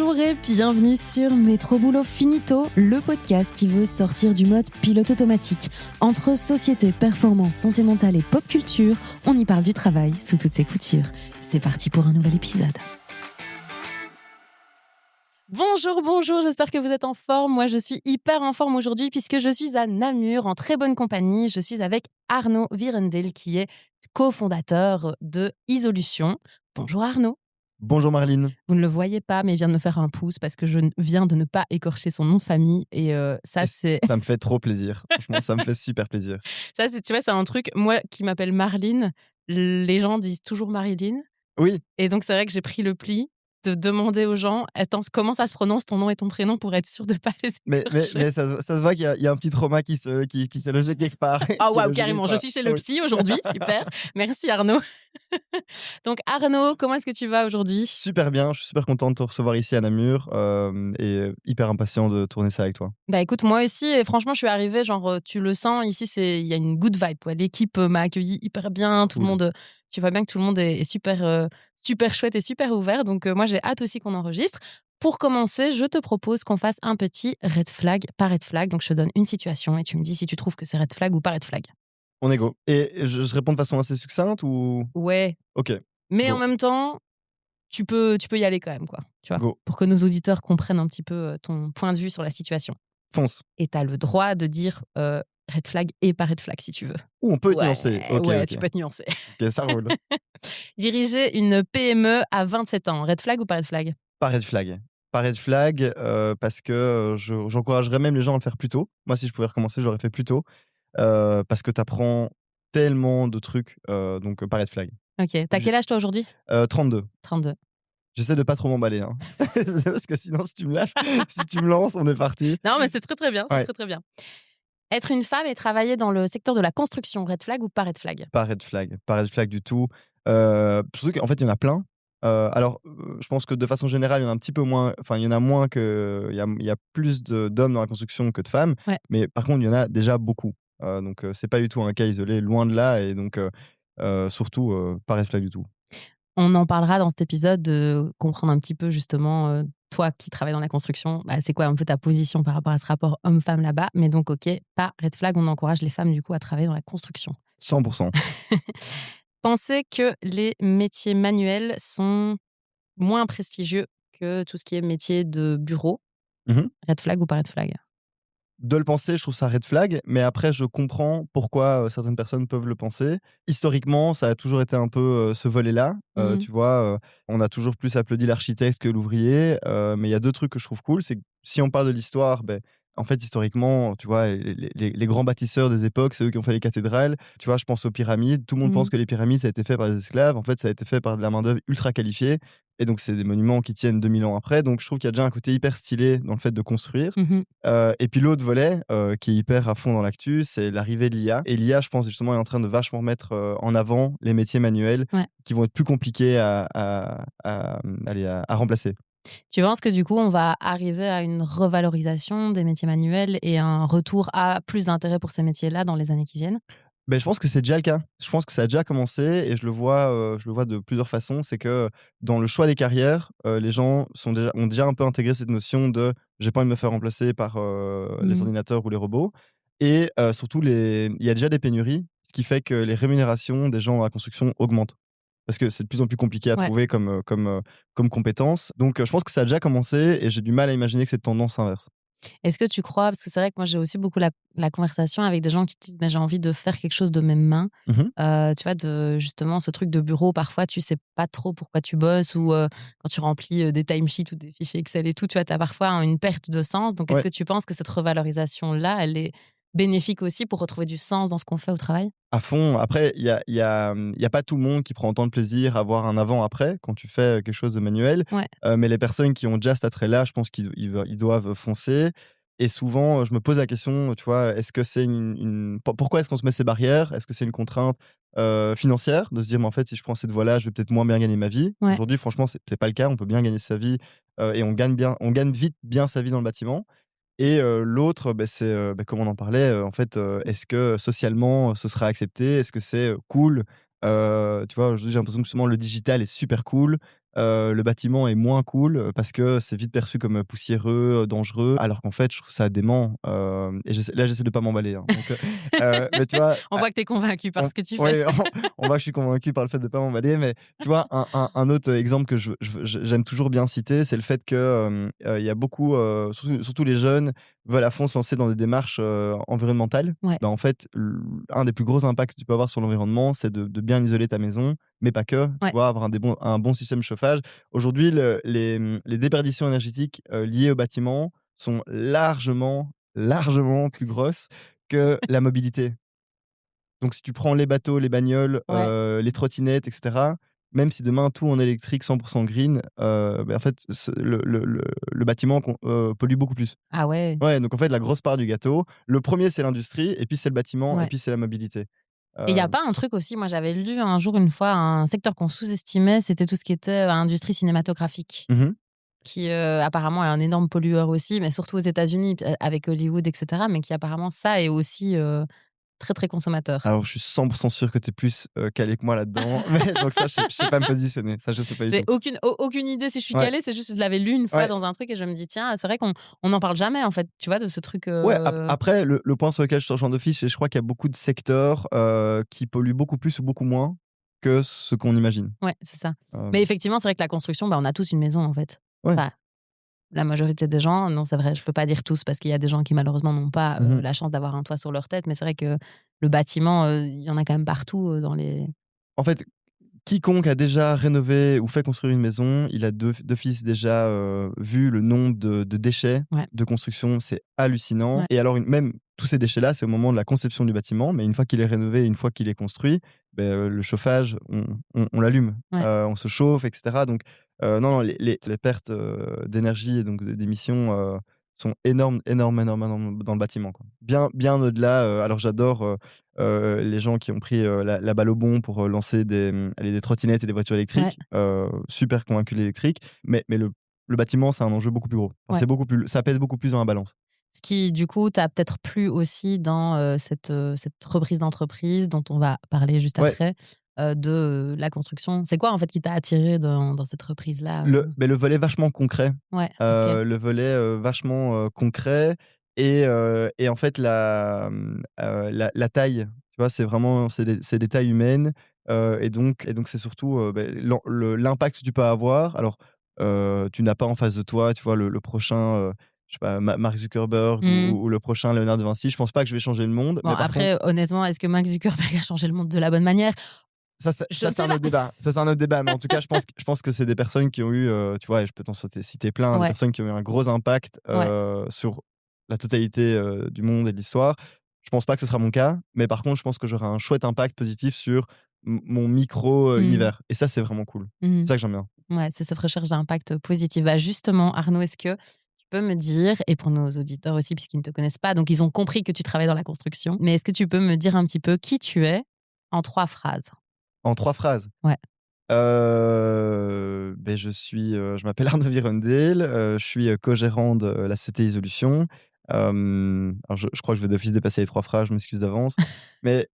Bonjour et bienvenue sur Métro Boulot Finito, le podcast qui veut sortir du mode pilote automatique. Entre société, performance, santé mentale et pop culture, on y parle du travail sous toutes ses coutures. C'est parti pour un nouvel épisode. Bonjour, j'espère que vous êtes en forme. Moi, je suis hyper en forme aujourd'hui puisque je suis à Namur en très bonne compagnie. Je suis avec Arnaud Virendeel qui est cofondateur de Isolution. Bonjour Arnaud. Bonjour Marline. Vous ne le voyez pas, mais il vient de me faire un pouce parce que je viens de ne pas écorcher son nom de famille. Et ça, c'est... Ça me fait trop plaisir. Franchement, ça me fait super plaisir. Ça, c'est, tu vois, c'est un truc, moi qui m'appelle Marline, les gens disent toujours Marilyn. Oui. Et donc, c'est vrai que j'ai pris le pli de demander aux gens, attends, comment ça se prononce ton nom et ton prénom pour être sûr de ne pas les écorcher. Mais ça se voit qu'il y a un petit trauma qui s'est logé quelque part. Ah waouh, carrément. Je suis chez le psy aujourd'hui. Super. Merci Arnaud. Donc Arnaud, comment est-ce que tu vas aujourd'hui ? Super bien. Je suis super content de te recevoir ici à Namur et hyper impatient de tourner ça avec toi. Bah écoute, moi aussi, et franchement, je suis arrivée, genre, tu le sens, ici, il y a une good vibe. Ouais. L'équipe m'a accueilli hyper bien. Tout le monde, tu vois bien que tout le monde est super, super chouette et super ouvert. Donc moi, j'ai hâte aussi qu'on enregistre. Pour commencer, je te propose qu'on fasse un petit red flag par red flag. Donc je te donne une situation et tu me dis si tu trouves que c'est red flag ou pas red flag. On est go. Et je réponds de façon assez succincte ou... Ouais. Ok. Mais Go. en même temps, tu peux y aller quand même, quoi. Tu vois, Go. pour que nos auditeurs comprennent un petit peu ton point de vue sur la situation. Fonce. Et tu as le droit de dire red flag et pas red flag si tu veux. Ou on peut être nuancé. Ouais, ok. tu peux être nuancé. Ok, ça roule. Diriger une PME à 27 ans, red flag ou pas red flag ? Pas red flag. Pas red flag parce que j'encouragerais même les gens à le faire plus tôt. Moi, si je pouvais recommencer, j'aurais fait plus tôt. Parce que tu apprends tellement de trucs, donc pas red flag. Ok. T'as quel âge toi aujourd'hui ? 32. 32. J'essaie de pas trop m'emballer, hein. Parce que sinon, si tu me lâches, si tu me lances, on est parti. Non, mais c'est très bien, c'est Ouais. très bien. Être une femme et travailler dans le secteur de la construction, red flag ou pas red flag ? Pas red flag du tout. Surtout qu'en fait, il y en a plein. Je pense que de façon générale, il y en a un petit peu moins. Enfin, il y en a moins que. Il y a plus d'hommes dans la construction que de femmes. Ouais. Mais par contre, il y en a déjà beaucoup. Donc, c'est pas du tout un cas isolé, loin de là. Et donc, surtout, pas red flag du tout. On en parlera dans cet épisode de comprendre un petit peu justement, toi qui travailles dans la construction, c'est quoi un peu ta position par rapport à ce rapport homme-femme là-bas. Mais donc, ok, pas red flag, on encourage les femmes du coup à travailler dans la construction. 100%. Pensez que les métiers manuels sont moins prestigieux que tout ce qui est métier de bureau. Red flag ou pas red flag ? De le penser, je trouve ça red flag, mais après, je comprends pourquoi certaines personnes peuvent le penser. Historiquement, ça a toujours été un peu ce volet-là. Tu vois, on a toujours plus applaudi l'architecte que l'ouvrier. Mais il y a deux trucs que je trouve cool. C'est que si on parle de l'histoire, en fait, historiquement, tu vois, les grands bâtisseurs des époques, c'est eux qui ont fait les cathédrales. Tu vois, je pense aux pyramides. Tout le monde pense que les pyramides, ça a été fait par des esclaves. En fait, ça a été fait par de la main-d'œuvre ultra qualifiée. Et donc, c'est des monuments qui tiennent 2000 ans après. Donc, je trouve qu'il y a déjà un côté hyper stylé dans le fait de construire. Et puis, l'autre volet, qui est hyper à fond dans l'actu, c'est l'arrivée de l'IA. Et l'IA, je pense, justement, est en train de vachement mettre en avant les métiers manuels qui vont être plus compliqués à remplacer. Tu penses que du coup, on va arriver à une revalorisation des métiers manuels et un retour à plus d'intérêt pour ces métiers-là dans les années qui viennent ? Je pense que c'est déjà le cas. Je pense que ça a déjà commencé et je le vois de plusieurs façons. C'est que dans le choix des carrières, les gens ont déjà un peu intégré cette notion de j'ai pas envie de me faire remplacer par les ordinateurs ou les robots. Et surtout, il y a déjà des pénuries, ce qui fait que les rémunérations des gens dans la construction augmentent. Parce que c'est de plus en plus compliqué à trouver comme compétence. Donc, je pense que ça a déjà commencé et j'ai du mal à imaginer que cette tendance s'inverse. Est-ce que tu crois, parce que c'est vrai que moi j'ai aussi beaucoup la conversation avec des gens qui disent j'ai envie de faire quelque chose de mes mains, tu vois, de justement ce truc de bureau, parfois tu sais pas trop pourquoi tu bosses ou quand tu remplis des timesheets ou des fichiers Excel et tout, tu vois, tu as parfois une perte de sens. Donc est-ce que tu penses que cette revalorisation-là, elle est bénéfique aussi pour retrouver du sens dans ce qu'on fait au travail ? À fond. Après, il y a pas tout le monde qui prend autant de plaisir à voir un avant-après quand tu fais quelque chose de manuel. Mais les personnes qui ont déjà cet attrait-là, je pense qu'ils doivent foncer. Et souvent, je me pose la question, tu vois, est-ce que c'est pourquoi est-ce qu'on se met ces barrières ? Est-ce que c'est une contrainte financière de se dire, mais en fait, si je prends cette voie-là, je vais peut-être moins bien gagner ma vie. Aujourd'hui, franchement, c'est pas le cas. On peut bien gagner sa vie et on gagne vite bien sa vie dans le bâtiment. Et l'autre, c'est, comme on en parlait, en fait, est-ce que socialement, ce sera accepté ? Est-ce que c'est cool ? Tu vois, aujourd'hui, j'ai l'impression que justement le digital est super cool. le bâtiment est moins cool parce que c'est vite perçu comme poussiéreux, dangereux, alors qu'en fait, je trouve ça dément. Et là, j'essaie de pas m'emballer. Hein, donc, mais tu vois, On voit que tu es convaincu par ce que tu fais. ouais, on voit que je suis convaincu par le fait de pas m'emballer, mais tu vois, un autre exemple que j'aime toujours bien citer, c'est le fait que il y a beaucoup, surtout les jeunes, veulent à fond se lancer dans des démarches environnementales. Ouais. Bah, en fait, un des plus gros impacts que tu peux avoir sur l'environnement, c'est de bien isoler ta maison, mais pas que. Ouais. Tu vois, avoir un bon système de chauffage. Aujourd'hui, les déperditions énergétiques liées au bâtiment sont largement plus grosses que la mobilité. Donc si tu prends les bateaux, les bagnoles, Ouais. les trottinettes et cetera, même si demain tout en électrique 100 green, en fait, le bâtiment pollue beaucoup plus. Ah ouais. Ouais, donc en fait, la grosse part du gâteau, le premier c'est l'industrie et puis c'est le bâtiment et Ouais. puis c'est la mobilité. Et il y a Heu pas un truc aussi, moi j'avais lu un jour une fois un secteur qu'on sous-estimait, c'était tout ce qui était industrie cinématographique, mmh qui apparemment est un énorme pollueur aussi, mais surtout aux États-Unis avec Hollywood, et cetera, mais qui apparemment ça est aussi très, très consommateur. Alors je suis 100 sûr que tu es plus, calé que moi là-dedans, mais donc ça je sais pas me positionner, ça je sais pas du J'ai tout. aucune idée si je suis Ouais, calée, c'est juste que je l'avais lu une fois ouais. dans un truc et je me dis: «Tiens, c'est vrai qu'on n'en parle jamais en fait», tu vois? De ce truc, Ouais, après le point sur lequel je te rejoins d'office, c'est je crois qu'il y a beaucoup de secteurs, qui polluent beaucoup plus ou beaucoup moins que ce qu'on imagine. ouais, c'est ça. Mais Hem, effectivement, c'est vrai que la construction, bah, on a tous une maison en fait. ouais. Enfin, la majorité des gens, non, c'est vrai, je peux pas dire tous parce qu'il y a des gens qui malheureusement n'ont pas, Mmh la chance d'avoir un toit sur leur tête, mais c'est vrai que le bâtiment, il y en a quand même partout, dans les En fait, quiconque a déjà rénové ou fait construire une maison, il a d'office déjà, vu le nombre de déchets ouais, de construction, c'est hallucinant ouais, et alors même tous ces déchets-là, c'est au moment de la conception du bâtiment, mais une fois qu'il est rénové, une fois qu'il est construit, le chauffage, on l'allume, ouais, on se chauffe et cetera donc non, non, les pertes, d'énergie et donc d'émissions, sont énormes dans le bâtiment, quoi. Bien au-delà, alors j'adore, les gens qui ont pris, la balle au bond pour, lancer allez, des trottinettes et des voitures ouais, électriques, super convaincu de l'électrique, mais le bâtiment, c'est un enjeu beaucoup plus gros. Enfin, ouais. c'est beaucoup plus ça pèse beaucoup plus dans la balance. Ce qui, du coup, t'a peut-être plu aussi dans, cette reprise d'entreprise dont on va parler juste Ouais, après, de la construction. C'est quoi, en fait, qui t'a attiré dans cette reprise-là, le volet vachement concret, Ouais, OK. le volet, vachement, concret et en fait la taille, tu vois? C'est vraiment c'est des tailles humaines, et donc c'est surtout, l'impact que tu peux avoir. Alors, tu n'as pas en face de toi, tu vois, le prochain, je sais pas, Mark Zuckerberg Mmh. ou le prochain Léonard de Vinci. Je pense pas que je vais changer le monde, Bon, mais par contre après, honnêtement, est-ce que Mark Zuckerberg a changé le monde de la bonne manière? Je ça ne c'est sais un pas. autre débat. Ça, c'est un autre débat, mais en tout cas, je pense que c'est des personnes qui ont eu, tu vois? Et je peux citer plein, des Ouais, personnes qui ont eu un gros impact, ouais. sur la totalité, du monde et de l'histoire. Je pense pas que ce sera mon cas, mais par contre, je pense que j'aurai un chouette impact positif sur mon micro, Mmh. univers et ça, c'est vraiment cool. Mmh. C'est ça que j'aime bien. Ouais, c'est cette recherche d'impact positif. Bah, justement, Arnaud, est-ce que tu peux me dire, et pour nos auditeurs aussi, puisqu'ils ne te connaissent pas, donc ils ont compris que tu travailles dans la construction, mais est-ce que tu peux me dire un petit peu qui tu es en 3 phrases? En 3 phrases, Ouais. je m'appelle Arnaud Virondeel, je suis, co-gérant de la société Isolution. Alors je crois que je vais d'office dépasser les 3 phrases, je m'excuse d'avance, mais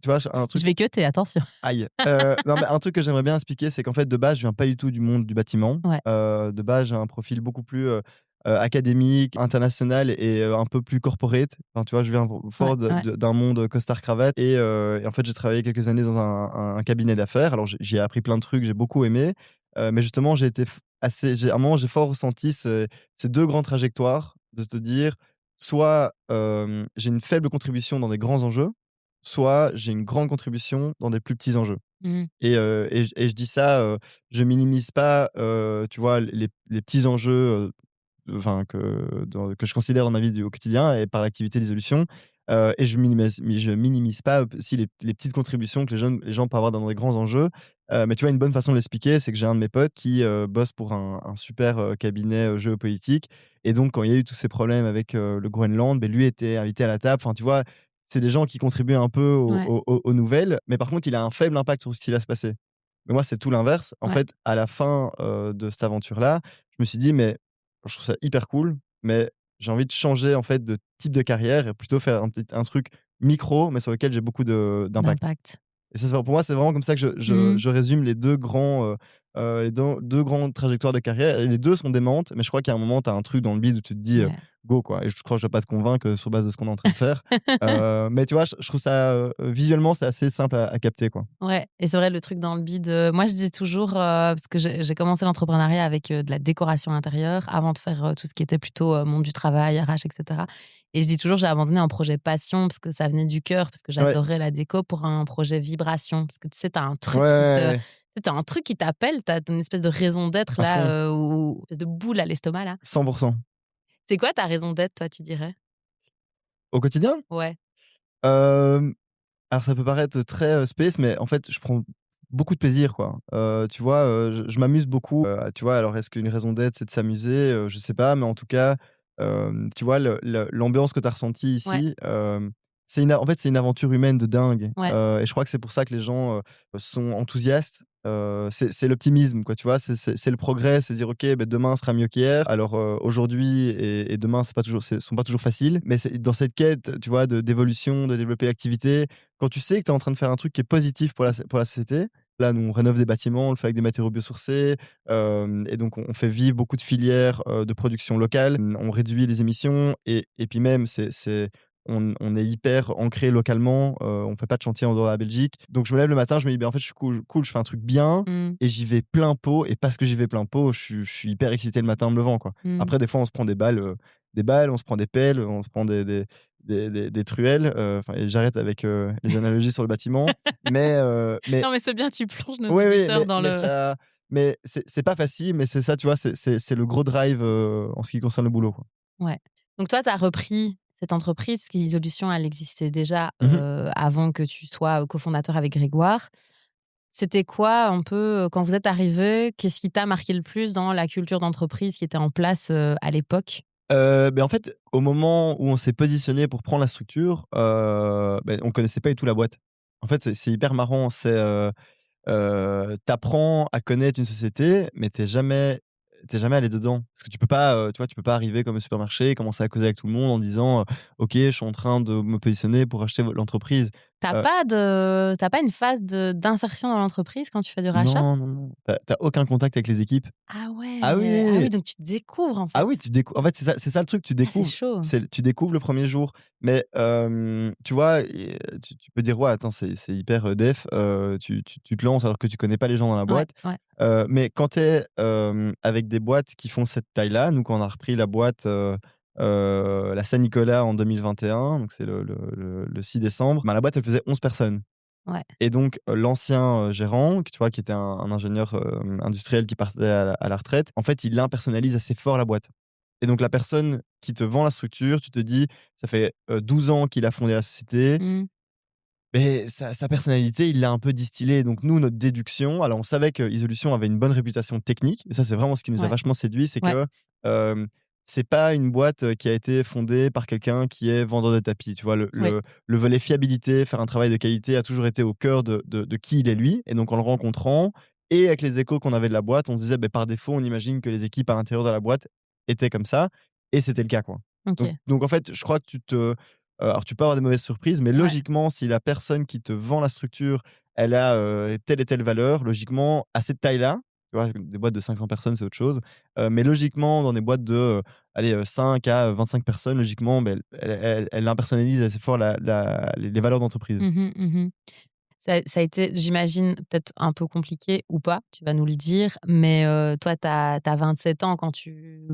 tu vois, un Je truc vais cutter, attention. aïe, non, mais un truc que j'aimerais bien expliquer, c'est qu'en fait, de base, je viens pas du tout du monde du bâtiment. Ouais, De base, j'ai un profil beaucoup plus, académique, international et un peu plus corporate. Enfin, tu vois, je viens ouais, fort ouais. d'un monde costard-cravate et en fait, j'ai travaillé quelques années dans un cabinet d'affaires. Alors j'y ai appris plein de trucs, j'ai beaucoup aimé, mais justement, j'ai été f assez j'ai à un moment, j'ai fort ressenti ces 2 grandes trajectoires de te dire: soit, j'ai une faible contribution dans des grands enjeux, soit j'ai une grande contribution dans des plus petits enjeux. Mmh. Et je dis ça, je minimise pas, tu vois, les petits enjeux, enfin que je considère dans ma vie au quotidien et par l'activité d'isolation, et je minimise pas aussi les petites contributions que les gens peuvent avoir dans des grands enjeux. Mais tu vois, une bonne façon de l'expliquer, c'est que j'ai un de mes potes qui, bosse pour un super, cabinet, géopolitique et donc quand il y a eu tous ces problèmes avec, le Groenland, lui était invité à la table. Enfin, tu vois, c'est des gens qui contribuent un peu Ouais, aux nouvelles, mais par contre, il a un faible impact sur ce qui va se passer. Mais moi, c'est tout l'inverse. En ouais. fait, à la fin, de cette aventure-là, je me suis dit: «Mais je trouve ça hyper cool, mais j'ai envie de changer en fait de type de carrière et plutôt faire un truc micro, mais sur lequel j'ai beaucoup d'impact». D'impact. Et ça, c'est pour moi, c'est vraiment comme ça que je Mmh. je résume les 2 grands, les deux grandes trajectoires de carrière. Et les deux sont démentes, mais je crois qu'à un moment, tu as un truc dans le bide où tu te dis Ouais. go, quoi. Et je crois que je ne vais pas te convaincre sur base de ce qu'on est en train de faire. Mais tu vois, je trouve ça visuellement, c'est assez simple à capter, quoi. Ouais, et c'est vrai, le truc dans le bide, moi je dis toujours, parce que j'ai commencé l'entrepreneuriat avec de la décoration intérieure avant de faire tout ce qui était plutôt monde du travail, RH, etc. Et je dis toujours, j'ai abandonné un projet passion parce que ça venait du cœur, parce que Ouais, j'adorais la déco, pour un projet vibration. Parce que tu sais, t'as un ouais, truc qui ouais, te. ouais, Tu sais, t'as un truc qui t'appelle, t'as une espèce de raison d'être à là, fond, ou une espèce de boule à l'estomac là. 100%. C'est quoi ta raison d'être, toi, tu dirais? Au quotidien, Ouais, euh, alors ça peut paraître très, space, mais en fait, je prends beaucoup de plaisir, quoi. Tu vois, je m'amuse beaucoup, tu vois? Alors est-ce qu'une raison d'être, c'est de s'amuser? Je sais pas, mais en tout cas, tu vois, l'ambiance que tu as ressentie ouais, ici, en fait, c'est une aventure humaine de dingue, ouais. et je crois que c'est pour ça que les gens, sont enthousiastes. C'est l'optimisme, quoi, tu vois? C'est le progrès, c'est dire: «OK, beh, demain sera mieux qu'hier». Alors, aujourd'hui et demain, c'est pas toujours sont pas toujours faciles, mais c'est dans cette quête, tu vois, d'évolution, de développer l'activité, quand tu sais que tu es en train de faire un truc qui est positif pour la société. Là, nous, on rénove des bâtiments, on le fait avec des matériaux biosourcés, et donc on fait vivre beaucoup de filières, de production locale. On réduit les émissions et puis même, on est hyper ancré localement, on fait pas de chantier en dehors de la Belgique. Donc je me lève le matin, je me dis: «Ben, en fait, je suis cool, je fais un truc bien Mmh, et j'y vais plein pot», et parce que j'y vais plein pot, je suis hyper excité le matin en me levant, quoi. mmh. Après, des fois, on se prend des balles, on se prend des pelles, on se prend des truelles, enfin, et j'arrête avec, les analogies sur le bâtiment. Mais Non, mais c'est bien, tu plonges nos oui, oui, auditeurs dans le. mais c'est pas facile, mais c'est ça, tu vois, c'est le gros drive, en ce qui concerne le boulot, quoi. Ouais. Donc toi, tu as repris cette entreprise, parce qu'Isolution, elle existait déjà, Mmh. avant que tu sois, cofondateur avec Grégoire. C'était quoi un peu, quand vous êtes arrivés, qu'est-ce qui t'a marqué le plus dans la culture d'entreprise qui était en place, à l'époque? Beh, en fait, au moment où on s'est positionné pour prendre la structure, on connaissait pas du tout la boîte. En fait, c'est hyper marrant, tu à connaître une société, mais t'es jamais allé dedans. Parce que tu peux pas, tu vois, tu peux pas arriver comme au supermarché, commencer à causer avec tout le monde en disant, «OK, je suis en train de me positionner pour acheter l'entreprise». Heu, T'as pas une phase d'insertion dans l'entreprise quand tu fais du rachat? non, non, non, tu aucun contact avec les équipes. Ah Ah oui, ouais! oui, Ah oui. oui, donc tu découvres, en Ah fait. oui, en fait, c'est ça le truc, tu Ah, c'est découvres. chaud. Tu découvres le premier jour. Mais, tu vois, tu peux dire: «Ouais, attends, c'est hyper, def», tu te lances alors que tu connais pas les gens dans la Ouais, boîte. ouais. Mais quand tu es, avec des boîtes qui font cette taille-là, nous, quand on a repris la boîte, la Saint-Nicolas en 2021, donc c'est le 6 décembre, ben, la boîte, elle faisait 11 personnes. Ouais. Et donc, l'ancien, gérant, tu vois, qui était un ingénieur, industriel qui partait à la retraite, en fait, il impersonnalise assez fort la boîte. Et donc la personne qui te vend la structure, tu te dis: «Ça fait, 12 ans qu'il a fondé la société». Mmh. Mais sa personnalité, il l'a un peu distillée. Donc nous, notre déduction, alors on savait que Isolution avait une bonne réputation technique, et ça, c'est vraiment ce qui nous a Ouais, vachement séduit, c'est ouais, que, hem, c'est pas une boîte, qui a été fondée par quelqu'un qui est vendeur de tapis. Tu vois? Le oui. le le volet fiabilité, faire un travail de qualité a toujours été au cœur de qui il est lui. Et donc en le rencontrant et avec les échos qu'on avait de la boîte, on se disait: par défaut, on imagine que les équipes à l'intérieur de la boîte étaient comme ça, et c'était le cas, quoi. Donc OK. donc en fait, je crois que alors tu peux avoir des mauvaises surprises, mais Ouais. logiquement, si la personne qui te vend la structure, elle a, telle et telle valeur, logiquement, à cette taille-là, tu vois? Des boîtes de 500 personnes, c'est autre chose, mais logiquement, dans des boîtes de, allez, 5 à 25 personnes, logiquement, beh, elle impersonnalise assez fort les valeurs d'entreprise. Mmh mh. Mmh. Ça a été, j'imagine, peut-être un peu compliqué ou pas, tu vas nous le dire, mais toi, tu as 27 ans quand tu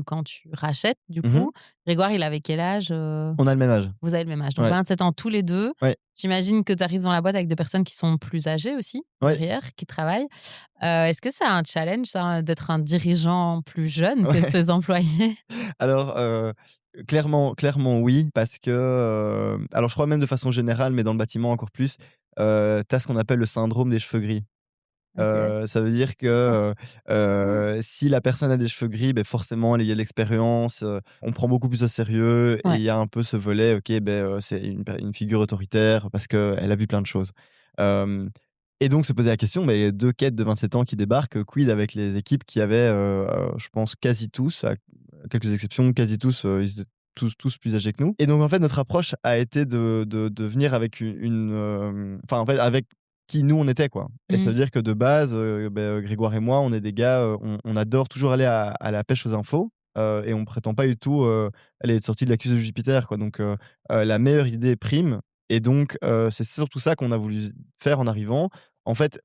rachètes, du Mmh. coup. Grégoire, il avait quel âge? On a le même âge. Vous avez le même âge, donc Ouais, 27 ans tous les 2. ouais, J'imagine que tu arrives dans la boîte avec des personnes qui sont plus âgées aussi, ouais, derrière, qui travaillent. Est-ce que c'est un challenge, ça, d'être un dirigeant plus jeune que ouais. ses employés? Alors, clairement oui, parce que, alors je crois même de façon générale, mais dans le bâtiment encore plus, tu as ce qu'on appelle le syndrome des cheveux gris. OK. Ça veut dire que, si la personne a des cheveux gris, beh, forcément il y a de l'expérience, on prend beaucoup plus au sérieux, et Ouais. il y a un peu ce volet, OK, c'est une figure autoritaire parce qu'elle a vu plein de choses. Hem Et donc se poser la question, mais 2 quêtes de 27 ans qui débarquent, quid avec les équipes qui avaient, je pense quasi tous, à quelques exceptions, quasi tous, ils étaient tous plus âgés que nous. Et donc en fait, notre approche a été de venir avec enfin en fait, avec qui nous on était, quoi. Et ça Mmh. veut dire que de base, Grégoire et moi, on est des gars, on adore toujours aller à la pêche aux infos, et on prétend pas du tout, aller être sortis de l'accuse de Jupiter, quoi. Donc la meilleure idée prime et donc c'est surtout ça qu'on a voulu faire en arrivant. En fait,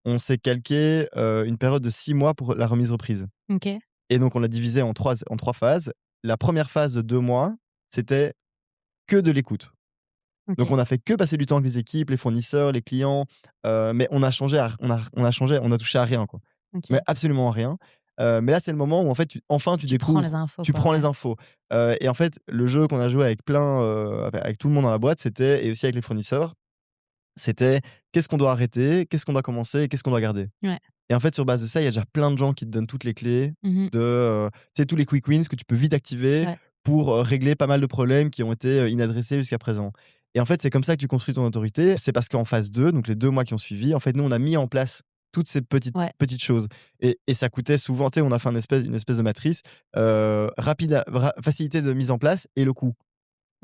on s'est calqué, une période de 6 mois pour la remise reprise OK. et donc on l'a divisé en 3 phases. La première phase de 2 mois, c'était que de l'écoute. Donc OK. on a fait que passer du temps avec les équipes, les fournisseurs, les clients, mais on a changé à on a touché à rien, quoi. Mais OK. absolument à rien. Mais là, c'est le moment où en fait, tu Tu prends les découvres, infos, tu quoi, prends les ouais. infos. Et en fait, le jeu qu'on a joué avec plein, avec tout le monde dans la boîte, c'était et aussi avec les fournisseurs, c'était: qu'est-ce qu'on doit arrêter? Qu'est-ce qu'on doit commencer? Et qu'est-ce qu'on doit garder? Ouais. Et en fait, sur base de ça, il y a déjà plein de gens qui te donnent toutes les clés Mmh. de, tu sais, tous les quick wins que tu peux vite activer Ouais. pour, régler pas mal de problèmes qui ont été, inadressés jusqu'à présent. Et en fait, c'est comme ça que tu construis ton autorité. C'est parce qu'en phase 2, donc les 2 mois qui ont suivi, en fait, nous, on a mis en place toutes ces Ouais. petites choses et ça coûtait souvent, tu sais, on a fait une espèce de matrice, rapide à facilité de mise en place et le coût.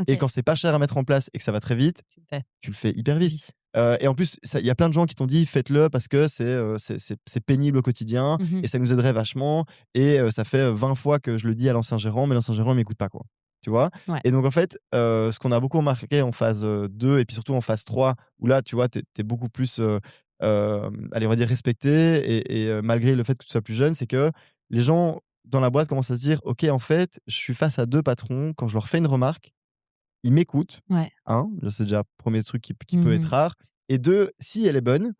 Et OK. quand c'est pas cher à mettre en place et que ça va très vite, Tu le fais. tu le fais hyper vite. Oui. Et en plus, il y a plein de gens qui t'ont dit: «Faites-le parce que c'est pénible au quotidien Mmh. et ça nous aiderait vachement» et ça fait, 20 fois que je le dis à l'ancien gérant, mais l'ancien gérant il m'écoute pas, quoi. Tu vois? Ouais. Et donc en fait, ce qu'on a beaucoup remarqué en phase, 2 et puis surtout en phase 3 où là, tu vois, tu es beaucoup plus, allez, on va dire respecté et malgré le fait que tu sois plus jeune, c'est que les gens dans la boîte commencent à se dire: «OK, en fait, je suis face à 2 patrons, quand je leur fais une remarque, ils m'écoutent, Ouais. 1, c'est déjà premier truc qui peut être Mmh. rare et 2, si elle est bonne,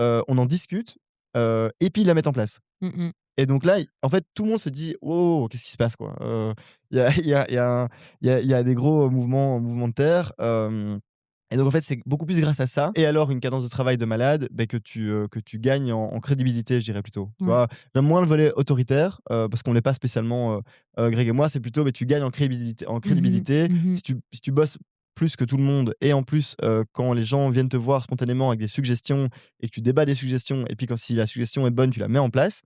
on en discute, et puis ils la mettent en place. Mmh mh. Et donc là, en fait, tout le monde se dit: «Oh, qu'est-ce qui se passe, quoi?» Il y a il y a un il y a des gros mouvements de terre, et donc en fait, c'est beaucoup plus grâce à ça et alors une cadence de travail de malade, beh, que tu gagnes en crédibilité, je dirais plutôt. Tu Ouais. vois? J'aime moins le volet autoritaire, parce qu'on l'est pas spécialement, Greg et moi, c'est plutôt, beh, tu gagnes en Mmh. crédibilité. Mmh. Si tu bosses plus que tout le monde et en plus, quand les gens viennent te voir spontanément avec des suggestions et que tu débats des suggestions et puis quand si la suggestion est bonne, tu la mets en place,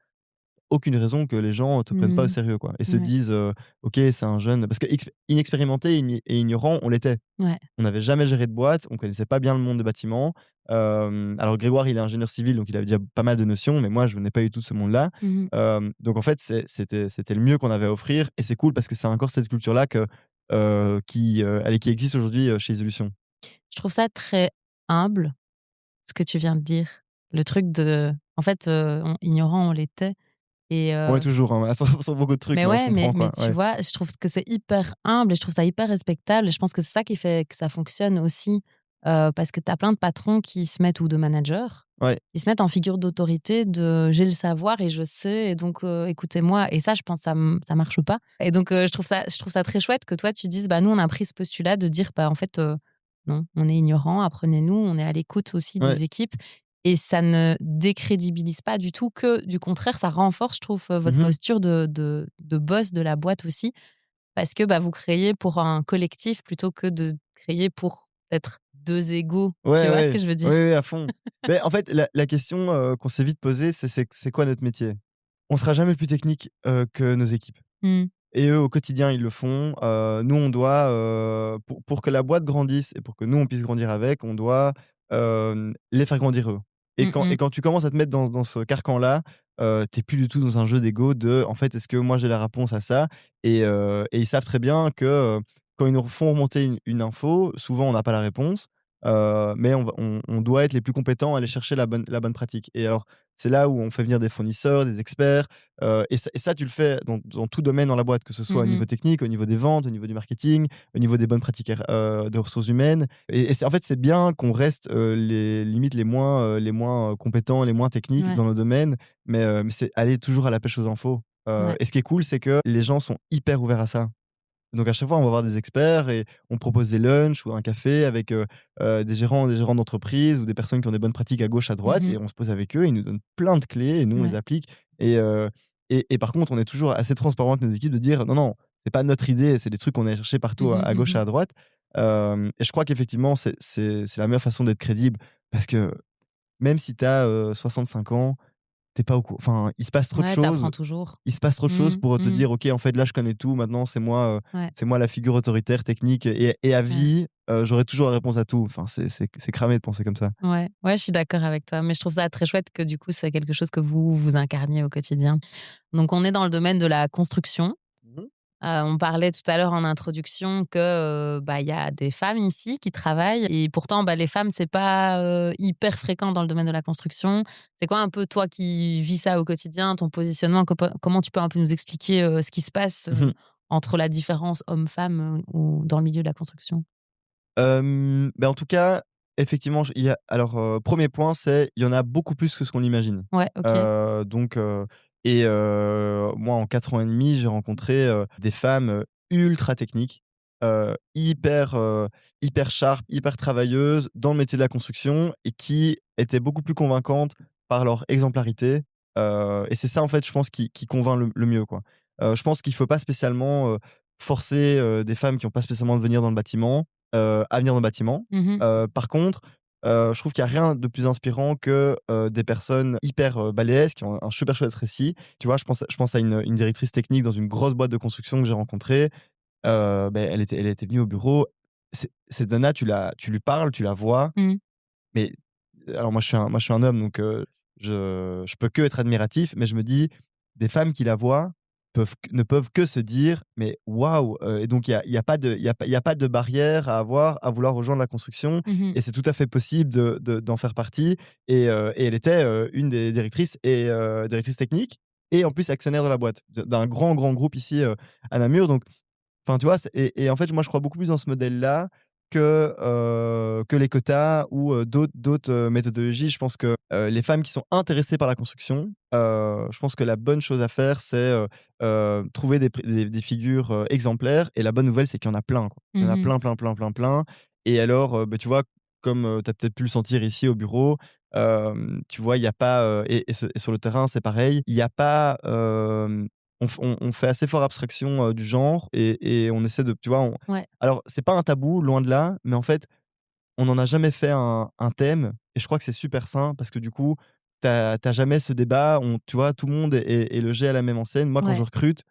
aucune raison que les gens te prennent pas au Mmh. sérieux, quoi et se Ouais. disent, «OK, c'est un jeune» parce que inexpérimenté et ignorant, on l'était. Ouais. On n'avait jamais géré de boîte, on connaissait pas bien le monde des bâtiments. Alors Grégoire, il est ingénieur civil, donc il avait déjà pas mal de notions, mais moi, je venais pas du tout de ce monde-là. Mmh. Donc en fait, c'était le mieux qu'on avait à offrir et c'est cool parce que c'est encore cette culture-là qui existe aujourd'hui, chez Isolution. Je trouve ça très humble, ce que tu viens de dire. Le truc de en fait, on ignorant, on l'était et On est toujours, hein, à 100 beaucoup de trucs, mais mais on se ouais, comprend, mais quoi. tu Ouais. vois, je trouve que c'est hyper humble et je trouve ça hyper respectable et je pense que c'est ça qui fait que ça fonctionne aussi, parce que tu as plein de patrons qui se mettent ou de managers, Ouais. ils se mettent en figure d'autorité de: «J'ai le savoir et je sais et donc écoutez-moi» et ça, je pense ça marche pas et donc je trouve ça très chouette que toi, tu dises: «Bah, nous, on a pris ce postulat de dire, bah, en fait, non, on est ignorant, apprenez-nous, on est à l'écoute aussi Ouais. des équipes» et ça ne décrédibilise pas du tout, que du contraire, ça renforce, je trouve, votre Mmh. posture de boss de la boîte aussi. Parce que, bah, vous créez pour un collectif plutôt que de créer pour être 2 égaux. Tu Ouais, vois ce ouais. que je veux Oui, dire? oui, à fond. Mais en fait, la question, qu'on s'est vite posée, c'est quoi notre métier? On sera jamais plus technique, que nos équipes. Mmh. Et eux, au quotidien, ils le font. Nous, on doit, pour que la boîte grandisse et pour que nous, on puisse grandir avec, on doit, les faire grandir eux. Mmh Et mh. quand tu commences à te mettre dans ce carcan-là, tu plus du tout dans un jeu d'ego de, en fait: «Est-ce que moi j'ai la réponse à ça?» Et ils savent très bien que, quand ils nous font remonter une info, souvent on n'a pas la réponse, mais on doit être les plus compétents à aller chercher la bonne pratique. Et alors, c'est là où on fait venir des fournisseurs, des experts. Et ça, tu le fais dans tout domaine dans la boîte, que ce soit au niveau Mmh. technique, au niveau des ventes, au niveau du marketing, au niveau des bonnes pratiques de ressources humaines. Et c'est en fait, c'est bien qu'on reste, les limite les moins, compétents, les moins techniques Ouais, dans nos domaines, mais c'est aller toujours à la pêche aux infos. ouais. Et ce qui est cool, c'est que les gens sont hyper ouverts à ça. Donc à chaque fois, on va voir des experts et on propose des lunchs ou un café avec, des gérants d'entreprise ou des personnes qui ont des bonnes pratiques à gauche, à droite Mmh. et on se pose avec eux, ils nous donnent plein de clés et nous, on les Ouais. applique et par contre, on est toujours assez transparent avec nos équipes de dire: «Non, non, c'est pas notre idée, c'est des trucs qu'on a cherchés partout Mmh mh. à gauche et Mmh. à droite». Et je crois qu'effectivement, c'est la meilleure façon d'être crédible parce que même si tu as, 65 ans, t'es pas au courant. Enfin, il se passe trop de Ouais, t'apprends choses. toujours. Il se passe trop de choses pour te Mmh. dire: «OK, en fait, là, je connais tout. Maintenant, Ouais, c'est moi la figure autoritaire, technique et à ouais. vie, j'aurai toujours la réponse à tout». Enfin, c'est cramé de penser comme ça. Ouais, ouais, je suis d'accord avec toi, mais je trouve ça très chouette que du coup, c'est quelque chose que vous incarniez au quotidien. Donc on est dans le domaine de la construction. Mmh. On parlait tout à l'heure en introduction que, bah, il y a des femmes ici qui travaillent et pourtant, bah, les femmes, c'est pas, hyper fréquent dans le domaine de la construction. C'est quoi un peu toi qui vis ça au quotidien, ton positionnement? Comment tu peux un peu nous expliquer, ce qui se passe, Mmh. entre la différence homme-femme, ou dans le milieu de la construction? En tout cas, effectivement, j il y a alors, 1 point, c'est il y en a beaucoup plus que ce qu'on imagine. Ouais, OK. Donc moi, en 4 ans et demi, j'ai rencontré, des femmes, ultra techniques, hyper sharp, hyper travailleuses dans le métier de la construction et qui étaient beaucoup plus convaincantes par leur exemplarité, et c'est ça, en fait, je pense qui convainc le mieux, quoi. Je pense qu'il faut pas spécialement, forcer, des femmes qui ont pas spécialement de venir dans le bâtiment, à venir dans le bâtiment. Mmh. Par contre, je trouve qu'il y a rien de plus inspirant que, des personnes hyper, balèzes, qui ont un super chouette récit. Tu vois, je pense à une directrice technique dans une grosse boîte de construction que j'ai rencontrée. Elle était venue au bureau. Cette nana, tu lui parles, tu la vois, Mmh. mais alors moi je suis un homme donc je peux que être admiratif, mais je me dis: «Des femmes qui la voient ne peuvent que se dire: "Mais waouh!"» Et donc il y a pas de il y a pas de barrière à avoir à vouloir rejoindre la construction Mmh. et c'est tout à fait possible d'en faire partie et elle était, une des directrices directrice technique et en plus actionnaire de la boîte, d'un grand, grand groupe ici, à Namur donc enfin, tu vois? En fait, moi, je crois beaucoup plus dans ce modèle-là que les quotas ou d'autres, méthodologies. Je pense que, les femmes qui sont intéressées par la construction, je pense que la bonne chose à faire, c'est, trouver des figures, exemplaires et la bonne nouvelle, c'est qu'il y en a plein, quoi. Il y en a Mmh. plein, plein, plein, plein, plein et alors, tu vois, comme, tu as peut-être pu le sentir ici au bureau, tu vois, il y a pas, et sur le terrain, c'est pareil. Il y a pas, on fait assez fort abstraction, du genre et on essaie de tu vois, Ouais, alors c'est pas un tabou, loin de là, mais en fait, on n'en a jamais fait un thème et je crois que c'est super sain parce que du coup, tu as jamais ce débat, tu vois, tout le monde est logé à la même enseigne. Moi, quand je ouais, recrute,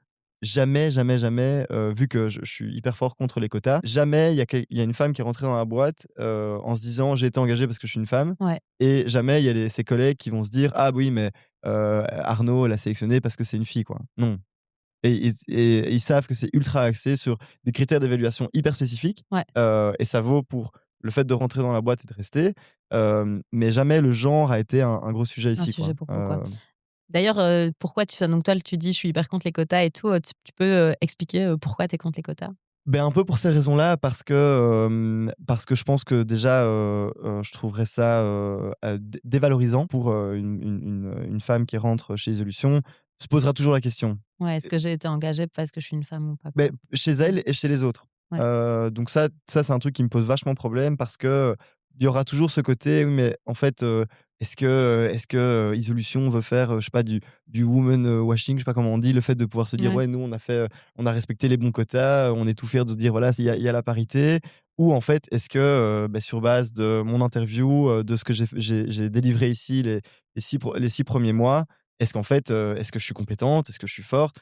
jamais, jamais, jamais, vu que je suis hyper fort contre les quotas, jamais il y a une femme qui est rentrée dans la boîte, en se disant: «J'ai été engagée parce que je suis une femme» ouais. et jamais il y a ses collègues qui vont se dire: «Ah oui, mais Arnaud l'a sélectionnée parce que c'est une fille, quoi». Non. Et ils savent que c'est ultra axé sur des critères d'évaluation hyper spécifiques, Ouais, et ça vaut pour le fait de rentrer dans la boîte et de rester, mais jamais le genre a été un gros sujet un ici, sujet quoi. pour pourquoi. D'ailleurs, pourquoi donc toi, tu dis: «Je suis hyper contre les quotas» et tout, tu peux, expliquer, pourquoi tu es contre les quotas? Un peu pour ces raisons-là, parce que je pense que déjà, je trouverais ça, dévalorisant pour, une femme qui rentre chez Isolation, se posera toujours la question. Ouais, est-ce que j'ai été engagée parce que je suis une femme ou pas, quoi? Chez Ouais, elle et chez les autres. ouais, Donc ça c'est un truc qui me pose vachement problème parce que, il y aura toujours ce côté: «Oui, mais en fait, est-ce que, Isolation veut faire, je sais pas, du woman, washing?» Je sais pas comment on dit, le fait de pouvoir se dire: ouais. «Ouais, nous on a respecté les bons quotas, on est tout fiers de dire voilà, il y a la parité». Ou en fait, est-ce que, sur base de mon interview, de ce que j'ai délivré ici les 6 premiers mois, est-ce qu'en fait, est-ce que je suis compétente? Est-ce que je suis forte?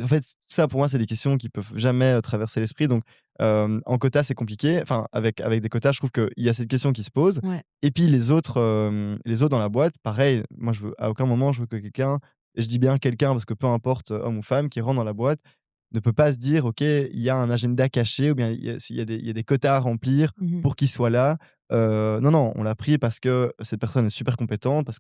En fait, ça pour moi, c'est des questions qui peuvent jamais, traverser l'esprit donc en quota, c'est compliqué. Enfin, avec des quotas, je trouve qu'il y a cette question qui se pose Ouais. et puis les autres dans la boîte, pareil, moi, je veux à aucun moment, je veux que quelqu'un et je dis bien quelqu'un parce que peu importe, homme ou femme, qui rentre dans la boîte, ne peut pas se dire: «OK, il y a un agenda caché ou bien il y a des quotas à remplir Mmh. pour qu'il soit là». Non, non, on l'a pris parce que cette personne est super compétente, parce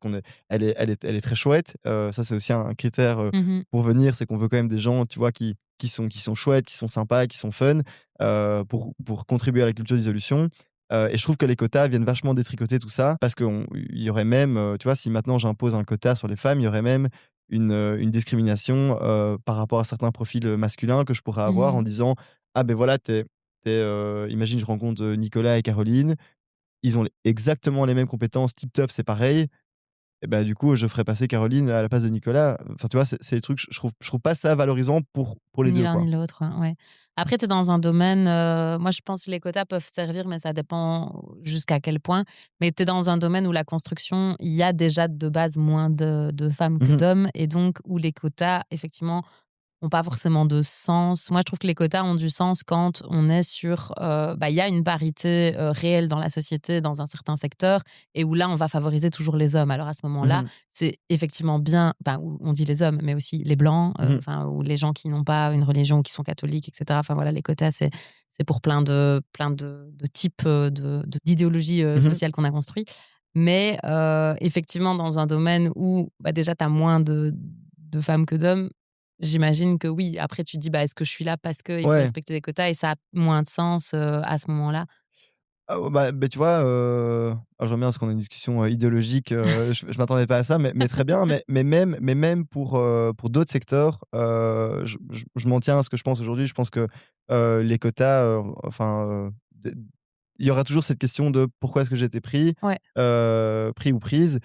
elle est très chouette. Ça, c'est aussi un critère, Mmh. pour venir, c'est qu'on veut quand même des gens, tu vois, qui sont chouettes, qui sont sympas, qui sont fun, pour contribuer à la culture d'Insolution. Et je trouve que les quotas viennent vachement détricoter tout ça parce qu'il y aurait même, tu vois, si maintenant j'impose un quota sur les femmes, il y aurait même une discrimination, par rapport à certains profils, masculins que je pourrais avoir en Mmh. disant: «Ah ben voilà, imagine je rencontre, Nicolas et Caroline, ils ont exactement les mêmes compétences, tip top, c'est pareil. et bah, du coup, je ferais passer Caroline à la place de Nicolas. Enfin, tu vois, c'est des trucs, je trouve pas ça valorisant pour les Ni 2, l'un quoi. ni l'autre, ouais. Après, tu es dans un domaine, moi je pense que les quotas peuvent servir, mais ça dépend jusqu'à quel point. Mais tu es dans un domaine où la construction, il y a déjà de base moins de femmes que Mmh. d'hommes et donc où les quotas, effectivement, ont pas forcément de sens. Moi, je trouve que les quotas ont du sens quand on est sur, il y a une parité, réelle dans la société, dans un certain secteur et où là, on va favoriser toujours les hommes. Alors à ce moment-là, Mmh. c'est effectivement bien, où on dit les hommes, mais aussi les blancs, Mmh. ou les gens qui n'ont pas une religion, qui sont catholiques et cetera. Enfin voilà, les quotas, c'est pour plein de types, d'idéologies, Mmh. sociales qu'on a construit. Mais effectivement, dans un domaine où, déjà, tu as moins de femmes que d'hommes, j'imagine que oui. Après, tu te dis: «Est-ce que je suis là parce qu'il faut Ouais. respecter les quotas?» et ça a moins de sens, à ce moment-là. Ah ouais, bah, tu vois, alors j'aime bien parce qu'on a une discussion, idéologique, je m'attendais pas à ça, mais très bien, mais même pour d'autres secteurs, je m'en tiens à ce que je pense aujourd'hui. Je pense que, les quotas, enfin, d il y aura toujours cette question de: «Pourquoi est-ce que j'ai été pris?» Ouais. Pris ou prise.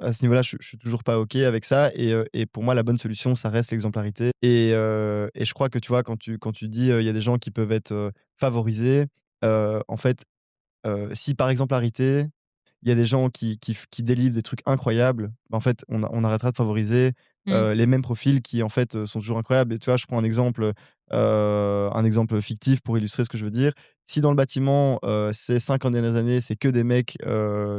À ce niveau-là, je suis toujours pas OK avec ça et pour moi, la bonne solution, ça reste l'exemplarité et je crois que, tu vois, quand tu dis, il y a des gens qui peuvent être, favorisés, en fait, si par exemplarité, il y a des gens qui délivrent des trucs incroyables, bah, en fait, on arrêtera de favoriser, Mmh. les mêmes profils qui, en fait, sont toujours incroyables et tu vois, je prends un exemple fictif pour illustrer ce que je veux dire. Si dans le bâtiment, ces 50 dernières années, c'est que des mecs,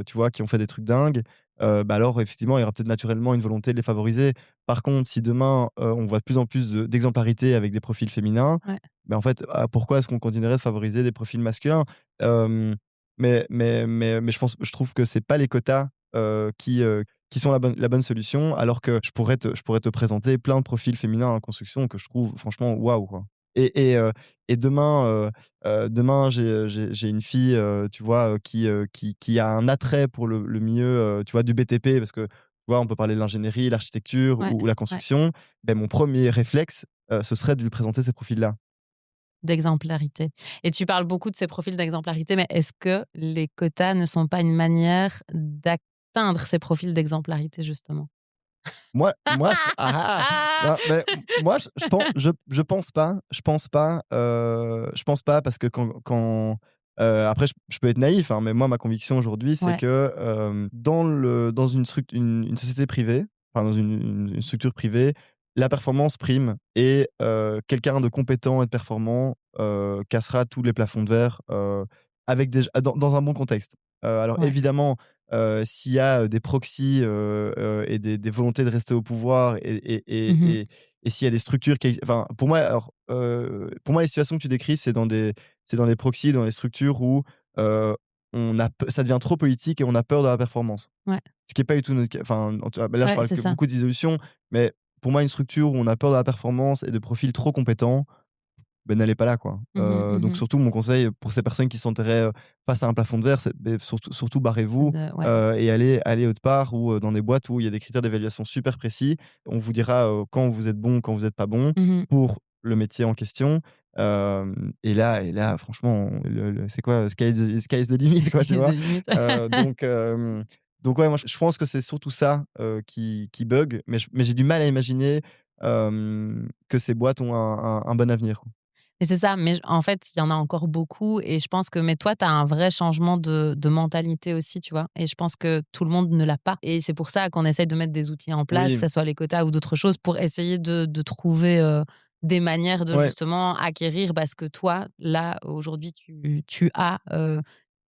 tu vois, qui ont fait des trucs dingues, bah, alors effectivement, il y aura peut-être naturellement une volonté de les favoriser. Par contre, si demain, on voit de plus en plus d'exemplarité avec des profils féminins, Ouais. bah, en fait, pourquoi est-ce qu'on continuerait de favoriser des profils masculins? Hem mais je trouve que c'est pas les quotas, qui sont la bonne solution, alors que je pourrais te présenter plein de profils féminins en construction que je trouve franchement waouh, quoi. Et demain j'ai une fille, tu vois, qui a un attrait pour le milieu, tu vois, du BTP parce que, tu vois, on peut parler de l'ingénierie, l'architecture Ouais. ou la Ouais. construction. Beh, mon premier réflexe, ce serait de lui présenter ces profils-là. D'exemplarité et tu parles beaucoup de ces profils d'exemplarité, mais est-ce que les quotas ne sont pas une manière d'atteindre ces profils d'exemplarité, justement? Moi je non, mais moi je pense pas parce que après je peux être naïf, hein, mais moi ma conviction aujourd'hui c'est Ouais. que, dans une société privée, enfin dans une structure privée, la performance prime et quelqu'un de compétent et de performant, cassera tous les plafonds de verre, avec dans un bon contexte. Alors Ouais. évidemment, s'il y a, des proxys, et des volontés de rester au pouvoir Mmh. et s'il y a des structures qui enfin, pour moi, les situations que tu décris, c'est dans les proxys, dans les structures où, on a ça devient trop politique et on a peur de la performance. Ouais. Ce qui est pas du tout notre cas. Enfin, en tout cas, là, je Ouais, parle c'est que ça. beaucoup d'isolation, mais pour moi, une structure où on a peur de la performance et de profils trop compétents, ben n'allez pas là, quoi. Mmh mh. Donc Mmh. surtout, mon conseil pour ces personnes qui se sentiraient, face à un plafond de verre, c'est surtout barrez-vous, Ouais. et allez autre part ou dans des boîtes où il y a des critères d'évaluation super précis. On vous dira, quand vous êtes bon, quand vous êtes pas bon Mmh. pour le métier en question. Et là franchement, le c'est quoi? Sky is the limit, Est-ce quoi, qu'il tu y a vois? des limites? Heu, donc hem, donc ouais, moi je pense que c'est surtout ça, qui bug, mais j'ai du mal à imaginer, que ces boîtes ont un bon avenir, quoi. Mais c'est ça, mais en fait, il y en a encore beaucoup et je pense que mais toi, tu as un vrai changement de mentalité aussi, tu vois? Et je pense que tout le monde ne l'a pas et c'est pour ça qu'on essaye de mettre des outils en place, que Oui, ça soit les quotas ou d'autres choses, pour essayer de trouver, des manières de ouais. justement acquérir ce que toi, là, aujourd'hui, tu as,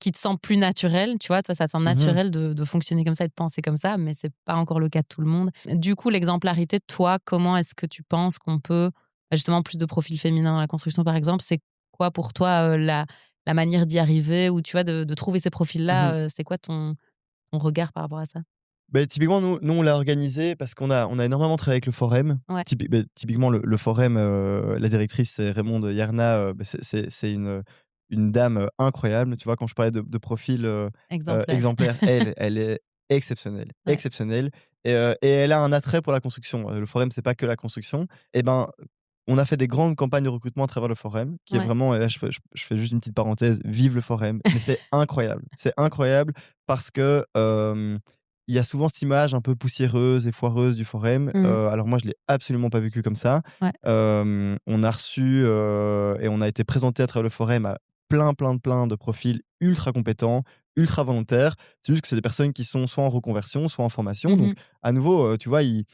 qui te semble plus naturel, tu vois? Toi, ça te semble Mmh mh. naturel de fonctionner comme ça et de penser comme ça, mais c'est pas encore le cas de tout le monde. Du coup, l'exemplarité, toi, comment est-ce que tu penses qu'on peut justement plus de profils féminins dans la construction, par exemple? C'est quoi pour toi, la manière d'y arriver ou tu vois, de trouver ces Mmh. profils-là, c'est quoi ton regard par rapport à ça? Beh, typiquement, nous, on l'a organisé parce qu'on a énormément travaillé avec le Forum. Ouais, Typiquement, le Forum, la directrice, c'est Raymonde Yarna, c'est une dame, incroyable. Tu vois, quand je parlais de profil, exemplaire. exemplaire, elle est exceptionnelle, Ouais, exceptionnelle et elle a un attrait pour la construction. Le Forum, c'est pas que la construction. Et ben, on a fait des grandes campagnes de recrutement à travers le Forum, qui est ouais. vraiment, et là je fais juste une petite parenthèse, vive le Forum, mais c'est incroyable parce que, il y a souvent cette image un peu poussiéreuse et foireuse du forum. Mmh. Alors moi, je l'ai absolument pas vécu comme ça. Ouais. On a reçu, et on a été présenté à travers le forum à plein de profils ultra compétents, ultra volontaires. C'est juste que c'est des personnes qui sont soit en reconversion, soit en formation. Mmh Donc mh. à nouveau, tu vois, ils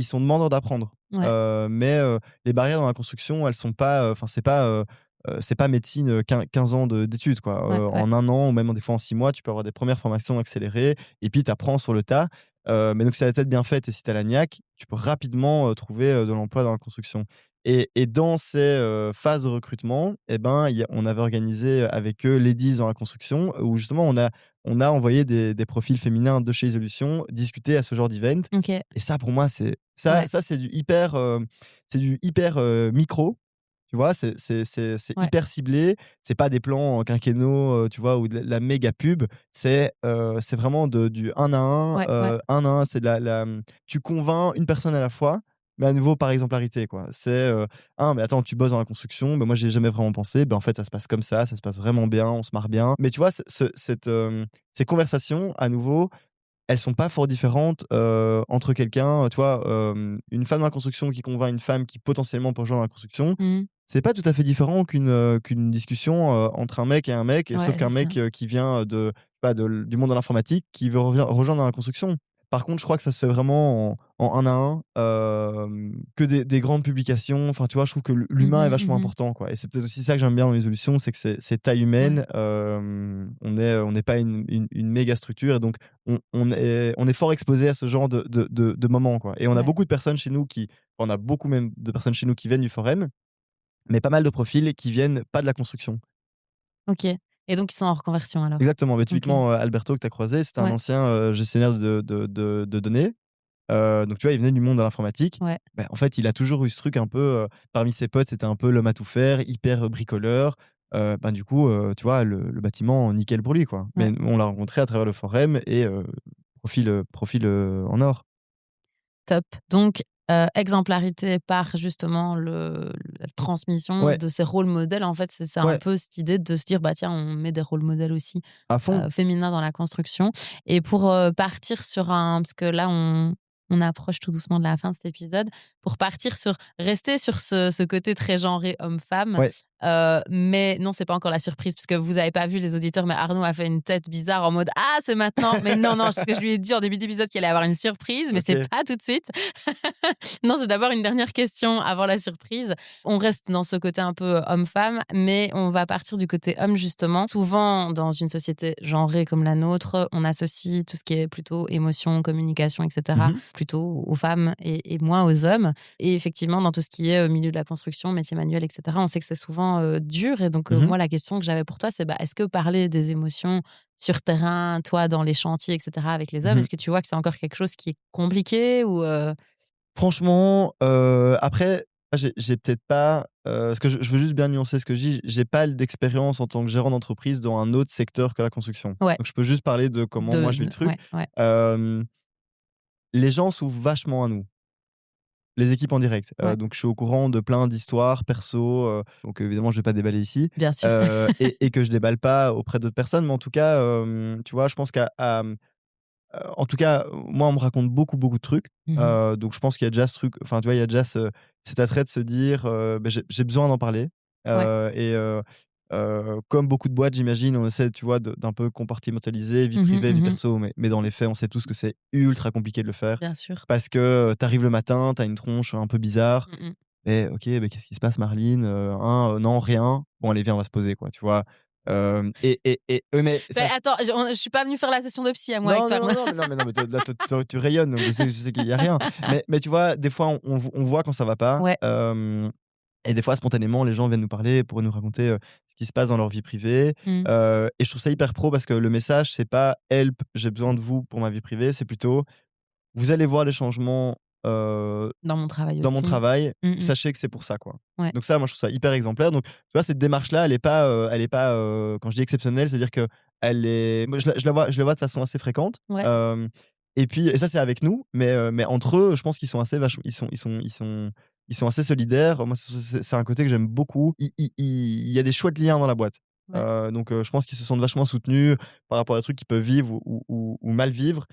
sont demandeurs d'apprendre. Ouais. Mais les barrières dans la construction, elles sont pas, enfin c'est pas médecine, 15 ans d'études quoi. Ouais, ouais. En 1 an ou même des fois en 6 mois, tu peux avoir des premières formations accélérées et puis tu apprends sur le tas. Mais donc si tu as la tête bien faite et si tu as la niaque, tu peux rapidement, trouver, de l'emploi dans la construction. Et dans ces, phases de recrutement et ben, il y a on avait organisé avec eux Ladies dans la construction où justement on a envoyé des profils féminins de chez Isolution discuter à ce genre d'event. OK. Et ça pour moi c'est Ouais. c'est du hyper, micro, tu vois? C'est Ouais. hyper ciblé, c'est pas des plans, quinquennaux, tu vois? Ou de la méga pub, c'est vraiment du Ouais, ouais. 1 à 1, c'est de tu convaincs une personne à la fois, mais à nouveau par exemplarité, quoi. «Ah mais attends, tu bosses dans la construction, bah, moi j'y ai jamais vraiment pensé, bah, en fait ça se passe comme ça se passe vraiment bien, on se marre bien». Mais tu vois? Ces conversations à nouveau, elles sont pas fort différentes, entre quelqu'un, tu vois? Une femme dans la construction qui convainc une femme qui potentiellement peut rejoindre la construction, Mmh. c'est pas tout à fait différent qu'une discussion, entre un mec et un mec, sauf Ouais, qu'un c'est ça. mec, qui vient, du monde de l'informatique, qui veut rejoindre dans la construction. Par contre, je crois que ça se fait vraiment en 1 à 1, que des grandes publications. Enfin, tu vois, je trouve que Mmh l'humain est mh. vachement Mmh. important, quoi, et c'est peut-être aussi ça que j'aime bien dans les solutions, c'est que c'est taille Ouais. humaine. On n'est pas une méga structure et donc on est fort exposé à ce genre de moments, quoi, et on a Ouais. beaucoup de personnes chez nous qui on a beaucoup même de personnes chez nous qui viennent du forum, mais pas mal de profils qui viennent pas de la construction. OK. Et donc ils sont en reconversion alors? Exactement, mais OK. typiquement, Alberto que tu as croisé, c'était un Ouais. ancien, gestionnaire de données. Donc tu vois, il venait du monde de l'informatique. Ouais. Bah, en fait, il a toujours eu ce truc un peu, parmi ses potes, c'était un peu l'homme à tout faire, hyper, bricoleur. Ben, du coup, tu vois, le bâtiment, nickel pour lui, quoi. Ouais. Mais on l'a rencontré à travers le forum et profil, en or. Top. Donc, exemplarité par justement la transmission Ouais, de ces rôles modèles. En fait, c'est un ouais, peu cette idée de se dire: «Bah, tiens, on met des rôles modèles aussi, à fond. féminins dans la construction». Et pour, partir sur un parce que là, on approche tout doucement de la fin de cet épisode. Pour partir sur rester sur ce côté très genré homme-femme, Ouais, mais non, c'est pas encore la surprise parce que vous avez pas vu les auditeurs, mais Arnaud a fait une tête bizarre en mode: «Ah, c'est maintenant!» Mais non, non, parce que je lui ai dit en début d'épisode qu'il allait avoir une surprise, mais c'est OK. pas tout de suite. Non, j'ai d'abord une dernière question avant la surprise. On reste dans ce côté un peu homme-femme, mais on va partir du côté homme justement. Souvent, dans une société genrée comme la nôtre, on associe tout ce qui est plutôt émotion, communication, etc., Mmh. plutôt aux femmes et moins aux hommes. Et effectivement, dans tout ce qui est milieu de la construction, métier manuel, etc., on sait que c'est souvent dur. Et donc, Mmh. moi, la question que j'avais pour toi, c'est bah, est-ce que parler des émotions sur terrain, toi, dans les chantiers, etc., avec les hommes, Mmh. est-ce que tu vois que c'est encore quelque chose qui est compliqué ou Franchement, après, j'ai peut-être pas, parce que je veux juste bien nuancer ce que je dis, j'ai pas d'expérience en tant que gérant d'entreprise dans un autre secteur que la construction. Ouais, Donc je peux juste parler de comment moi je vis le truc. ouais, ouais, Hem, les gens s'ouvrent vachement à nous, les équipes en direct. ouais, Donc je suis au courant de plein d'histoires perso, donc évidemment je vais pas déballer ici, bien sûr. et que je déballe pas auprès d'autres personnes. Mais en tout cas, tu vois, je pense en tout cas, moi, on me raconte beaucoup de trucs. Mmh mh. Donc je pense qu'il y a déjà ce truc, enfin, tu vois, il y a déjà cet attrait de se dire, «Beh, j'ai besoin d'en parler». Ouais. Comme beaucoup de boîtes, j'imagine, on essaie, tu vois, d'un peu compartimentaliser vie Mmh mh, privée, vie mmh. perso, mais dans les faits, on sait tous que c'est ultra compliqué de le faire Bien sûr. parce que, tu arrives le matin, tu as une tronche un peu bizarre. Mmh mh. «Eh OK, beh, qu'est-ce qui se passe Marline? Non, rien. Bon allez, viens, on va se poser, quoi», tu vois? Mais Beh, ça. attends, je suis pas venue faire la session de psy à moi avec Non, toi. non, non, non, mais toi là, tu rayonnes, donc je sais qu'il y a rien. Mais tu vois, des fois, on voit quand ça va pas, Ouais, et des fois, spontanément, les gens viennent nous parler pour nous raconter, ce qui se passe dans leur vie privée, mmh, et je trouve ça hyper pro parce que le message, c'est pas: «Help, j'ai besoin de vous pour ma vie privée», c'est plutôt: «Vous allez voir des changements, dans mon travail dans mon aussi. travail, Mmh mh. sachez que c'est pour ça, quoi». Ouais, Donc ça, moi, je trouve ça hyper exemplaire. Donc, tu vois, cette démarche-là, elle est pas, quand je dis exceptionnelle, c'est-à-dire que elle est moi, je la vois de façon assez fréquente. ouais, Et puis et ça, c'est avec nous, mais entre eux, je pense qu'ils sont assez ils sont assez solidaires. Moi, c'est un côté que j'aime beaucoup. Il y a des chouettes liens dans la boîte. ouais. Donc je pense qu'ils se sentent vachement soutenus par rapport à des trucs qu'ils peuvent vivre ou mal vivre.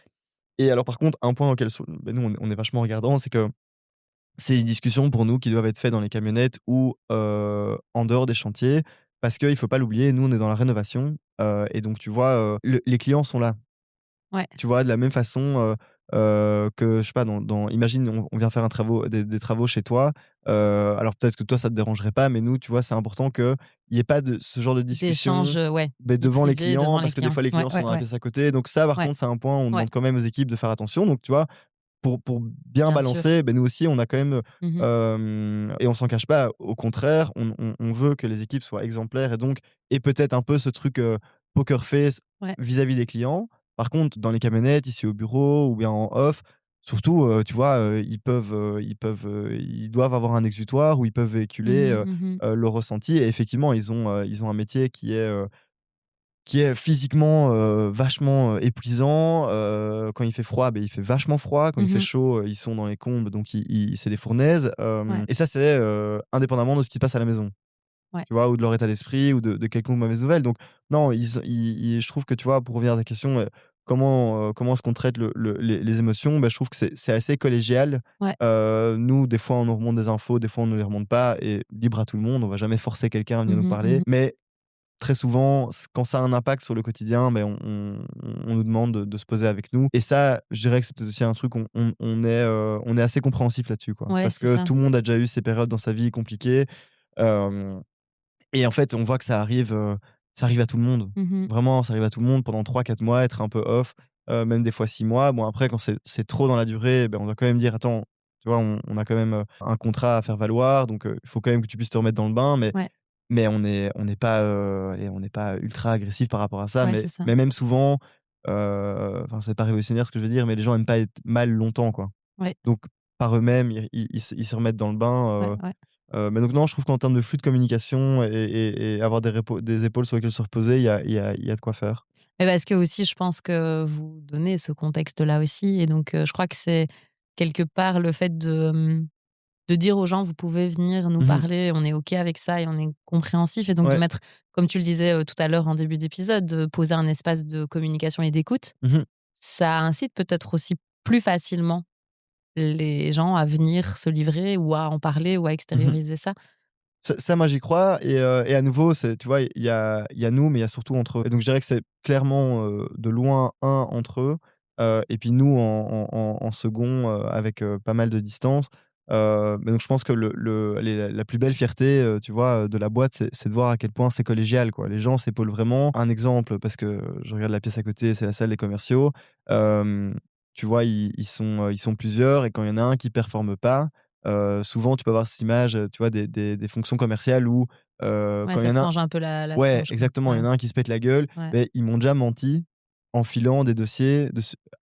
Et alors, par contre, un point auquel nous, on est vachement regardant, c'est que c'est une discussion pour nous qui doivent être faites dans les camionnettes ou en dehors des chantiers. Parce qu'il faut pas l'oublier, nous, on est dans la rénovation. Et donc, tu vois, les clients sont là. Ouais. Tu vois, de la même façon que, je sais pas, imagine, on vient faire des travaux chez toi. Alors peut-être que toi, ça te dérangerait pas, mais nous, tu vois, c'est important qu'il n'y ait pas de ce genre de D'échange, discussion vie devant les privée clients, devant les parce que des clients. fois, les Ouais, clients sont ouais, dans la ouais. pièce à côté. Donc ça, par Ouais. contre, c'est un point, on Ouais. demande quand même aux équipes de faire attention. Donc, tu vois, pour bien Bien sûr. balancer, nous aussi, on a quand même, Mmh. et on s'en cache pas, au contraire, on veut que les équipes soient exemplaires et peut-être un peu ce truc poker face Ouais. vis-à-vis des clients. Par contre, dans les camionnettes, ici au bureau ou bien en off, surtout, tu vois, ils doivent avoir un exutoire où ils peuvent véhiculer Mmh mh. le ressenti. Et effectivement, ils ont un métier qui est physiquement vachement épuisant. Quand il fait froid, il fait vachement froid. Quand il fait Mmh. chaud, ils sont dans les combes, donc c'est des fournaises. Ouais. Et ça, c'est indépendamment de ce qui se passe à la maison. Ouais. Tu vois? Ou de leur état d'esprit ou de quelconque mauvaise nouvelle. Donc non, je trouve que, tu vois, pour revenir à ta question, comment est-ce qu'on traite les émotions? Je trouve que c'est assez collégial. Ouais. Nous, des fois, on nous remonte des infos, des fois, on ne les remonte pas et libre à tout le monde. On va jamais forcer quelqu'un à venir nous Mmh parler. mh. Mais très souvent, quand ça a un impact sur le quotidien, on nous demande de se poser avec nous. Et ça, je dirais que c'est peut-être aussi un truc, on est assez compréhensif là-dessus, quoi. Ouais, Parce c'est que ça. tout le monde a déjà eu ces périodes dans sa vie compliquées. Hem et en fait, on voit que ça arrive à tout le monde. Mmh. Vraiment, ça arrive à tout le monde pendant 3-4 mois, être un peu off, même des fois 6 mois. Bon, après, quand c'est trop dans la durée, on doit quand même dire: «Attends, tu vois, on a quand même, un contrat à faire valoir, donc il faut quand même que tu puisses te remettre dans le bain». Mais Ouais. mais on n'est pas ultra agressif par rapport à ça. Ouais, Mais c'est ça. mais même souvent, enfin, c'est pas révolutionnaire ce que je veux dire, mais les gens aiment pas être mal longtemps, quoi. Ouais. Donc par eux-mêmes, ils se remettent dans le Ouais, bain. ouais. Mais donc non, je trouve qu'en termes de flux de communication et avoir des épaules sur lesquelles se reposer, il y a de quoi faire. Mais parce que aussi, je pense que vous donnez ce contexte-là aussi et donc je crois que c'est quelque part le fait de dire aux gens: «Vous pouvez venir nous Mmh. parler, on est OK avec ça et on est compréhensif» et donc de Ouais. mettre, comme tu le disais, tout à l'heure en début d'épisode, de poser un espace de communication et d'écoute. Mmh. Ça incite peut-être aussi plus facilement les gens à venir se livrer ou à en parler ou à Mmh. extérioriser ça. Ça, moi, j'y crois. Et à nouveau, tu vois, il y a nous, mais il y a surtout entre eux. Et donc je dirais que c'est clairement, de loin, entre eux, et puis nous en second, avec pas mal de distance. Mais donc je pense que la plus belle fierté, tu vois, de la boîte, c'est de voir à quel point c'est collégial, quoi. Les gens s'épaulent vraiment. Un exemple, parce que je regarde la pièce à côté, c'est la salle des commerciaux. Hem, Tu vois, ils sont plusieurs et quand il y en a un qui performe pas, souvent tu peux avoir cette image, tu vois, des fonctions commerciales où, Ouais, quand il ça y se en a. mange un peu la Ouais, tronche, quoi. exactement, il y Ouais, en a un qui se pète la gueule. ouais, Mais ils m'ont déjà menti en filant des dossiers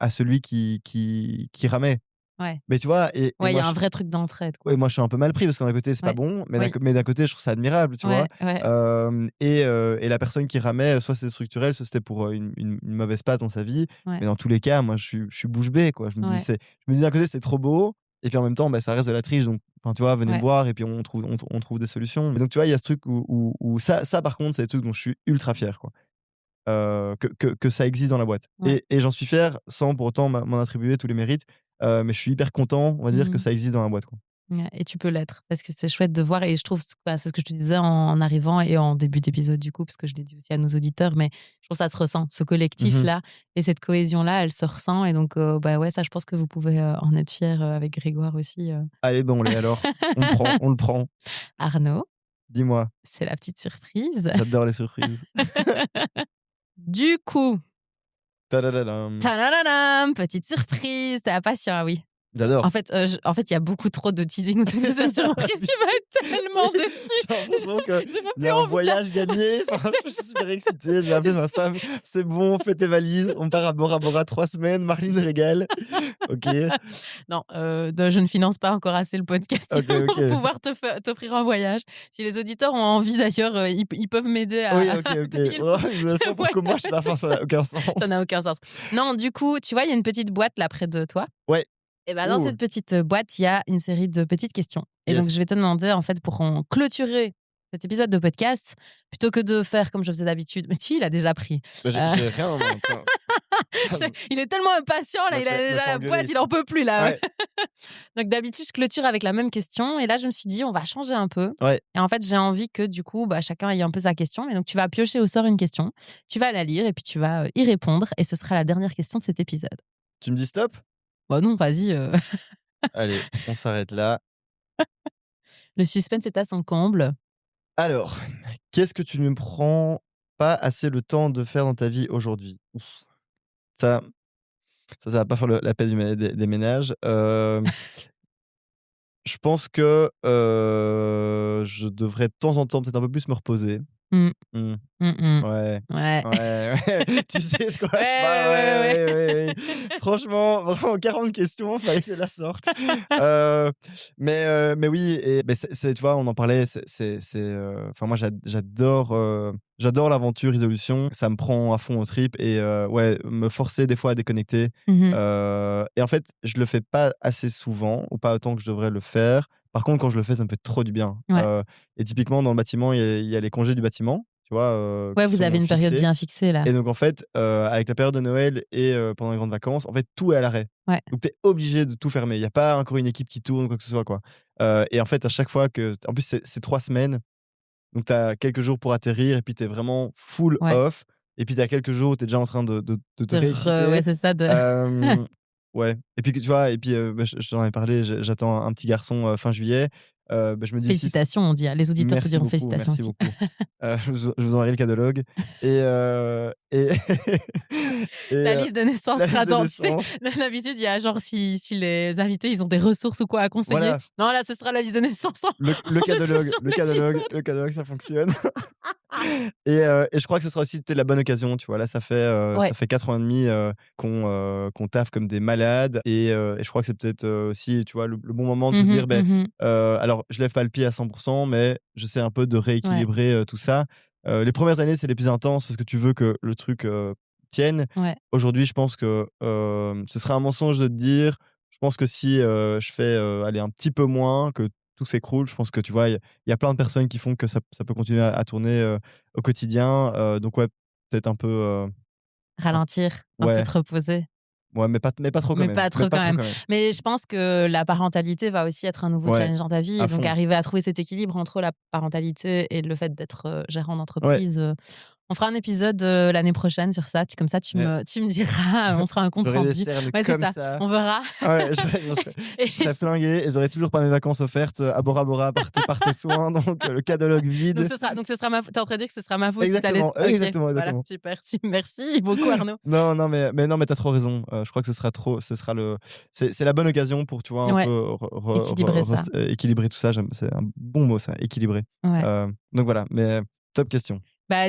à celui qui ramait. ouais. Mais tu vois? Et Ouais, il y moi a un je vrai truc d'entraide, ouais, quoi. moi je suis un peu mal pris parce que d'un côté c'est pas Ouais. bon, Oui. mais d'un côté je trouve ça admirable, tu vois? Ouais, ouais. Et la personne qui ramait, soit c'est structurel, soit c'était pour, une mauvaise passe dans sa vie. Ouais, Mais dans tous les cas, moi je suis bouche bée, quoi. ouais, Je me dis d'un côté c'est trop beau et puis en même temps, ça reste de la triche. Donc enfin, tu vois, venez me ouais. voir et puis on trouve des solutions. Mais donc tu vois, il y a ce truc où ça par contre, c'est des trucs dont je suis ultra fier, quoi. Que ça existe dans la boîte. Ouais. Et j'en suis fier sans pour autant m'en attribuer tous les mérites. Mais je suis hyper content, on va dire, que Mmh. ça existe dans la boîte, quoi. Ouais et tu peux l'être parce que c'est chouette de voir et je trouve, bah, c'est ce que je te disais en arrivant et en début d'épisode du coup, parce que je l'ai dit aussi à nos auditeurs, mais je trouve que ça se ressent, ce Mmh. collectif-là et cette cohésion-là, elle se ressent et donc bah, ouais, ça je pense que vous pouvez, en être fiers, avec Grégoire aussi. Allez, ben, on l'est alors. On le prend. Arnaud, Dis-moi, c'est la petite surprise. j'adore les surprises. Du coup, Tadadadam. tadadadam, petite surprise, tu es impatient, ah oui. J'adore. En fait, il y a beaucoup trop de teasing autour de cette surprise, tu vas être tellement déçu. J'ai l'impression qu'il J'aurais y plus a un envie de la voyage gagné. Enfin, je suis super excité. J'ai appelé ma femme. C'est bon, fais tes valises. On part à Bora Bora 3 semaines. Marline régale. OK. Non, je ne finance pas encore assez le podcast OK, pour OK. pouvoir t'offrir un voyage. Si les auditeurs ont envie d'ailleurs, ils peuvent m'aider Oui, à OK, à OK. payer Oh, une leçon le pour que moi je voyage, la fasse, ça n'a aucun sens. ça n'a aucun sens. Non, du coup, tu vois, il y a une petite boîte là près de toi Ouais. et ben dans Ouh, cette petite boîte, il y a une série de petites questions et donc yes. je vais te demander en fait pour en clôturer cet épisode de podcast, plutôt que de faire comme je faisais d'habitude. Mais tu, il a déjà pris. J'ai rien. Il est tellement impatient, là, il a déjà la boîte, il en peut plus, là. Ouais. Donc d'habitude, je clôture avec la même question. Et là, je me suis dit, on va changer un peu. Ouais. Et en fait, j'ai envie que du coup, chacun ait un peu sa question. Mais donc, tu vas piocher au sort une question, tu vas la lire et puis tu vas y répondre. Et ce sera la dernière question de cet épisode. Tu me dis stop? Bah non, vas-y. Allez, on s'arrête là. Le suspense est à son comble. Alors, qu'est-ce que tu ne prends pas assez le temps de faire dans ta vie aujourd'hui? Ça va pas faire la paix des ménages. Je pense que, je devrais de temps en temps peut-être un peu plus me reposer. Mmh. Mmh. Mmh. Ouais. Ouais. Ouais. Tu sais de quoi je Ouais, parle? ouais. Ouais. Franchement, vraiment 40 questions, fallait que celle-là sorte. Mais oui et c'est tu vois, on en parlait, enfin moi j'adore l'aventure Résolution. Ça me prend à fond aux tripes et ouais, me forcer des fois à déconnecter. Mmh. Et en fait, je le fais pas assez souvent ou pas autant que je devrais le faire. Par contre, quand je le fais, ça me fait trop du bien. Ouais. Et typiquement, dans le bâtiment, il y a les congés du bâtiment, tu vois, Ouais, qui vous avez sont une période fixés. bien fixée, là. Et donc, en fait, avec la période de Noël et pendant les grandes vacances, en fait, tout est à l'arrêt. Ouais. Donc, tu es obligé de tout fermer. Il y a pas encore une équipe qui tourne ou quoi que ce soit, quoi. Et en fait, à chaque fois que en plus, c'est 3 semaines, donc tu as quelques jours pour atterrir et puis tu es vraiment full Ouais. off et puis tu as quelques jours où tu es déjà en train de te réexciter. Ouais, c'est ça. Ouais et puis tu vois et puis, je t'en ai parlé, j'attends un petit garçon, fin juillet. Je me dis aussi Félicitations, on dit. Les auditeurs te merci diront beaucoup, félicitations merci aussi. beaucoup. Je vous enverrai le catalogue et La liste de naissance la liste sera de dans. Tu sais, naissance. d'habitude, il y a genre si les invités ils ont des ressources ou quoi à conseiller. Voilà. Non, là, ce sera la liste de naissance. Le En description de l'épisode. le catalogue, ça fonctionne. Et je crois que ce sera aussi peut-être la bonne occasion, tu vois? Là, ça fait 4 ans et demi, qu'on taffe comme des malades et je crois que c'est peut-être, aussi, tu vois, le bon moment de se dire: alors je lève pas le pied à 100 mais j'essaie un peu de rééquilibrer, tout ça. Les premières années, c'est les plus intenses parce que tu veux que le truc, tienne. Ouais. Aujourd'hui, je pense que, ce serait un mensonge de te dire je pense que si, je fais, allez, un petit peu moins, que tout s'écroule. Je pense que, tu vois, il y a plein de personnes qui font que ça peut continuer à tourner, au quotidien. Donc ouais, peut-être un peu, un Ralentir, un peu ouais, te reposer. ouais, mais pas trop quand Mais même. pas trop quand même. Mais je pense que la parentalité va aussi être un nouveau Ouais, challenge dans ta vie. à Et donc, fond. arriver à trouver cet équilibre entre la parentalité et le fait d'être gérant Ouais, d'entreprise. On fera un épisode l'année prochaine sur ça. Comme ça, tu ouais. me diras. On fera un compte J'aurais des rendu. cernes Ouais, c'est comme ça. ça. On verra. Ouais, Et je serais flingué et j'aurais toujours pas mes vacances offertes, à Bora Bora par tes soins, donc le catalogue vide. donc ce sera t'es en train de dire que ce sera ma faute Exactement, si t'as laissé. Ok, exactement, voilà, exactement. super. Merci beaucoup, Arnaud. Non, non, mais tu as trop raison. Je crois que ce sera c'est la bonne occasion pour, tu vois, un Ouais, peu équilibrer ça. équilibrer tout ça. C'est un bon mot ça, équilibrer. Ouais. Donc voilà, mais top question.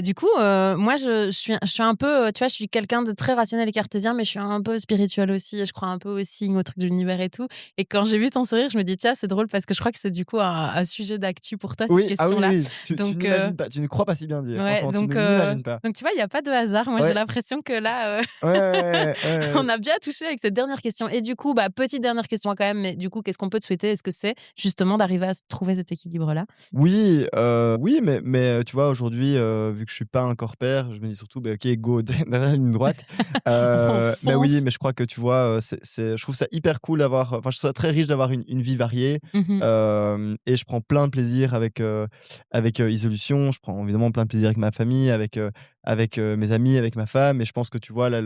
Du coup, moi, je suis un peu, tu vois, je suis quelqu'un de très rationnel et cartésien, mais je suis un peu spirituel aussi. Et je crois un peu aux signes, aux trucs de l'univers et tout. Et quand j'ai vu ton sourire, je me dis, tiens, c'est drôle parce que je crois que c'est du coup un sujet d'actu pour toi, cette Oui, question-là. oui. Tu Donc, n'imagines pas, tu ne crois pas si bien dire. ouais, Franchement, tu donc, ne l'imagines pas. donc, tu vois, il n'y a pas de hasard. Moi, j'ai Ouais. l'impression que là, Ouais. on a bien touché avec cette dernière question. Et du coup, petite dernière question quand même, mais du coup, qu'est-ce qu'on peut te souhaiter? Est-ce que c'est justement d'arriver à trouver cet équilibre-là? Oui, oui, mais tu vois, aujourd'hui, vu que je suis pas encore père, je me dis surtout, OK, go derrière la ligne droite. On Mais oui, fonce. mais je crois que, tu vois, je trouve ça hyper cool d'avoir, enfin, je trouve ça très riche d'avoir une vie variée. Mmh. Et je prends plein de plaisir avec Isolution. Je prends évidemment plein de plaisir avec ma famille, avec mes amis, avec ma femme et je pense que, tu vois, là,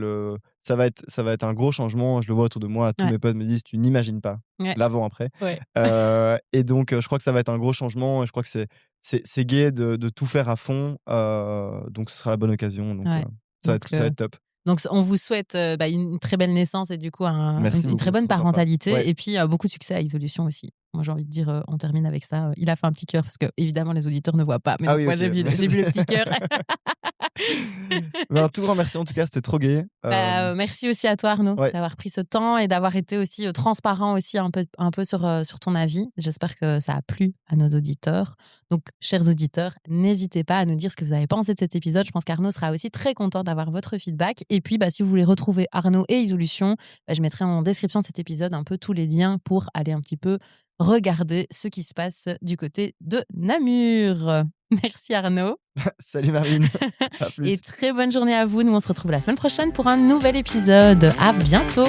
ça va être un gros changement. Je le vois autour de moi, tous Ouais. mes potes me disent: «Tu n'imagines pas Ouais. l'avant-après». Ouais. Et donc, je crois que ça va être un gros changement et je crois que c'est gai de tout faire à fond, donc ce sera la bonne occasion, donc Ouais. ça Donc, va être top. on vous souhaite une très belle naissance et du coup Merci une très beaucoup, c'est bonne trop sympa. parentalité Ouais. et puis beaucoup de succès à Isolution aussi. Moi j'ai envie de dire, on termine avec ça. Il a fait un petit cœur parce que évidemment les auditeurs ne voient pas, mais Ah donc oui, moi OK. j'ai vu le petit cœur. Un tout grand merci en tout cas, c'était trop gai. Merci aussi à toi Arnaud Ouais. d'avoir pris ce temps et d'avoir été aussi transparent aussi un peu sur ton avis. J'espère que ça a plu à nos auditeurs. Donc chers auditeurs, n'hésitez pas à nous dire ce que vous avez pensé de cet épisode. Je pense qu'Arnaud sera aussi très content d'avoir votre feedback. Et puis si vous voulez retrouver Arnaud et Isolution, je mettrai en description de cet épisode un peu tous les liens pour aller un petit peu regarder ce qui se passe du côté de Namur. Merci Arnaud. Salut Marine. À plus. Et très bonne journée à vous. Nous, on se retrouve la semaine prochaine pour un nouvel épisode. À bientôt.